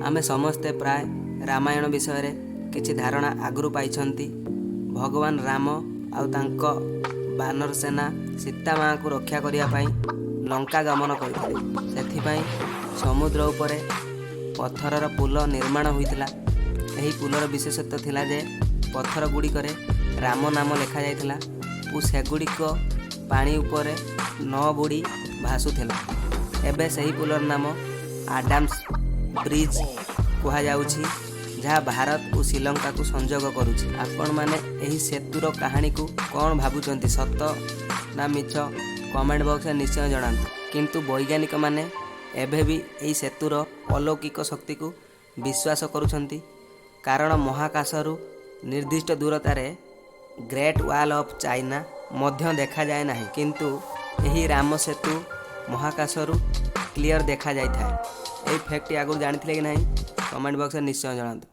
आमे समस्ते प्राय रामायण विषय रे किछि धारणा आगुरु पाइछंती। भगवान राम आउ तांको बानर सेना सीता माँ को रक्षा करिया पाई लंका गमन करथिले। सेथिपाई समुद्र उपरे पत्थरर पुल निर्माण होइतिला। एही पुलर विशेषत्व थिला जे पत्थर गुड़िकरे राम नाम लिखा जाइतिला और सेगुड़िक पानी उपरे न बुड़ी भासुथिला। एबे सही पुलर नाम आडाम्स ब्रिज कहा जाउछि, जहाँ भारत और श्रीलंका को संजोग करुछि। आपण माने एही सेतुर कहानी को कौन भाबुचंती, सत ना मिछ? कमेंट बॉक्स में निश्चय जणाନ୍ତୁ। किंतु वैज्ञानिक माने एबे भी एही सेतुर अलौकिक शक्ति को विश्वास करुछंती, कारण महाकाशरू निर्दिष्ट दूरतारे ग्रेट वॉल ऑफ चाइना मध्य देखा जाए नाही, किंतु एही राम सेतु महाकाशरू क्लियर देखा जाए था। यही फैक्ट आगुरी जानी कि नहीं? कमेंट बॉक्स में निश्चय जणाନ୍ତୁ।